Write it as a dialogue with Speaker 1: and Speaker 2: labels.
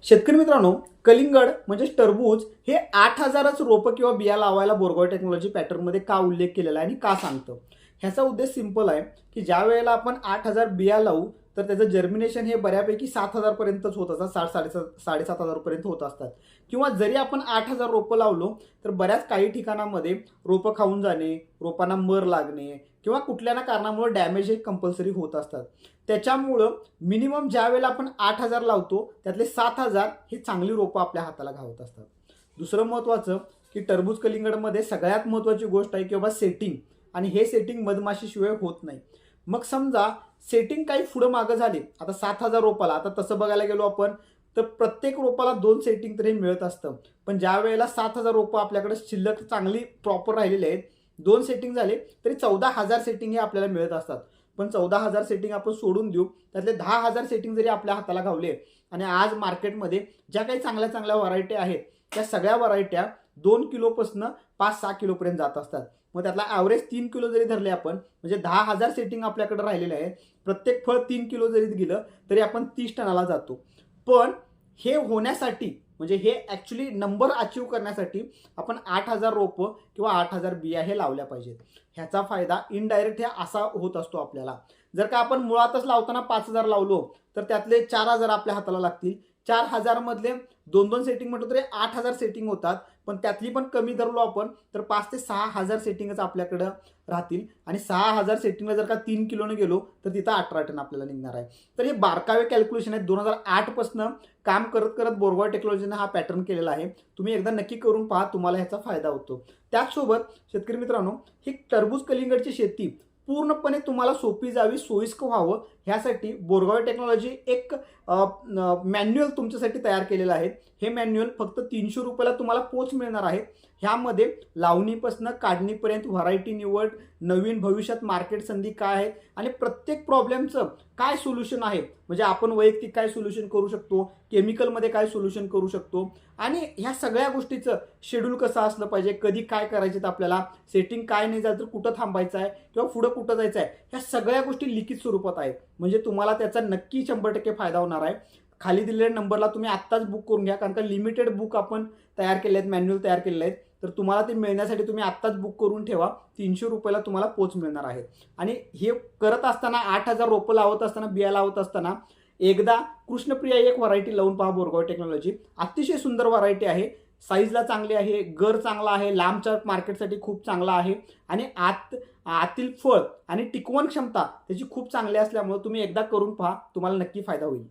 Speaker 1: शेतकरी मित्रांनो, कलिंगड म्हणजे टरबूज हे 8,000च रोपं किंवा बिया लावायला बोरगॉय टेक्नॉलॉजी पॅटर्नमध्ये का उल्लेख केलेला आहे आणि का सांगतं? ह्याचा उद्देश सिंपल आहे की ज्या वेळेला आपण 8,000 बिया लावू तर त्याचं जर्मिनेशन हे बऱ्यापैकी 7,000 पर्यंतच होत असतात, 7,500 पर्यंत होत असतात. किंवा जरी आपण 8,000 रोपं लावलो तर बऱ्याच काही ठिकाणामध्ये रोपं खाऊन जाणे, रोपांना मर लागणे किंवा कुठल्या ना कारणामुळे डॅमेज हे कंपल्सरी होत असतात. त्याच्यामुळं मिनिमम ज्या वेळेला आपण 8,000 लावतो त्यातले 7,000 ही चांगली रोपं आपल्या हाताला घावत असतात. दुसरं महत्त्वाचं की टरबूज कलिंगडमध्ये सगळ्यात महत्त्वाची गोष्ट आहे की बाबा सेटिंग, आणि हे सेटिंग मधमाशीशिवाय होत नाही. मग समजा सेटिंग काही पुढं मागं झाली, आता 7,000 रोपाला, आता तसं बघायला गेलो आपण तर प्रत्येक रोपाला 2 सेटिंग तरी मिळत असतं. पण ज्या वेळेला 7,000 रोपं आपल्याकडे शिल्लक चांगली प्रॉपर राहिलेली आहेत, 2 सेटिंग झाले तरी 14,000 सेटिंग हे आपल्याला मिळत असतात. पण 14,000 सेटिंग आपण सोडून देऊ, त्यातले 10,000 सेटिंग जरी आपल्या हाताला घावले आणि आज मार्केटमध्ये ज्या काही चांगल्या चांगल्या व्हरायटी आहेत त्या सगळ्या व्हरायट्या 2 किलोपासून 5-6 किलोपर्यंत जात असतात. मग त्यातला ॲव्हरेज 3 किलो जरी धरले आपण, म्हणजे 10,000 सेटिंग आपल्याकडे राहिलेले आहे. प्रत्येक फळ 3 किलो जरी गेलं तरी आपण 30 टनाला जातो. पण हे होण्यासाठी म्हणजे हे ॲक्च्युली नंबर अचीव करण्यासाठी आपण 8,000 रोपं किंवा 8,000 बिया हे लावल्या पाहिजेत. ह्याचा फायदा इनडायरेक्ट हे असा होत असतो आपल्याला. जर का आपण मुळातच लावताना 5,000 लावलो तर त्यातले 4,000 आपल्या हाताला लागतील. 4,000 मधले 2-2 सेटिंग म्हटलं तरी 8,000 सेटिंग होतात. पण त्यातली पण कमी धरलो आपण तर 5 ते 6,000 सेटिंगच आपल्याकडं राहतील. आणि 6,000 सेटिंगला जर का 3 किलोने गेलो तर तिथं 18 टन आपल्याला निघणार आहे. तर हे बारकावे कॅल्क्युलेशन आहेत. 2008 पासून काम करत करत बोरगॉय टेक्नॉलॉजीने हा पॅटर्न केलेला आहे. तुम्ही एकदा नक्की करून पहा, तुम्हाला ह्याचा फायदा होतो. त्याचसोबत शेतकरी मित्रांनो, ही टरबूज कलिंगडची शेती पूर्णपणे तुम्हाला सोपी जावी, सोयीस्कर व्हावं ह्यासाठी बोरगॉय टेक्नॉलॉजी एक मॅन्युअल तुमच्यासाठी तयार केलेलं आहे. हे मॅन्युअल फक्त ₹300 तुम्हाला पोच मिळणार आहे. ह्यामध्ये लावणीपासून काढणीपर्यंत व्हरायटी निवड, नवीन भविष्यात मार्केट संधी काय आहेत आणि प्रत्येक प्रॉब्लेमचं काय सोल्युशन आहे, म्हणजे आपण वैयक्तिक काय सोल्युशन करू शकतो, केमिकलमध्ये काय सोल्युशन करू शकतो आणि ह्या सगळ्या गोष्टीचं शेड्यूल कसं असलं पाहिजे, कधी काय करायचं आपल्याला, सेटिंग काय नाही झालं तर कुठं थांबायचं आहे किंवा पुढं कुठं जायचं आहे, ह्या सगळ्या गोष्टी लिखित स्वरूपात आहेत. म्हणजे तुम्हाला त्याचा नक्की 100% फायदा होणार आहे. खाली दिलेल्या नंबरला तुम्ही आत्ताच बुक करून घ्या, कारण का लिमिटेड बुक आपण तयार केले आहेत, मॅन्युअल तयार केलेले आहेत. तर तुम्हाला ते मिळण्यासाठी तुम्ही आत्ताच बुक करून ठेवा. ₹300 तुम्हाला पोच मिळणार आहे. आणि हे करत असताना 8,000 रोपं लावत असताना, बिया लावत असताना एकदा कृष्णप्रिया एक व्हरायटी लावून पहा. बोरगॉय टेक्नॉलॉजी अतिशय सुंदर व्हरायटी आहे. साईजला चांगली आहे, गर चांगला आहे, लांबच्या मार्केटसाठी खूप चांगला आहे आणि आतील फळ आणि टिकवण क्षमता त्याची खूप चांगली असल्यामुळे तुम्ही एकदा करून पहा, तुम्हाला नक्की फायदा होईल.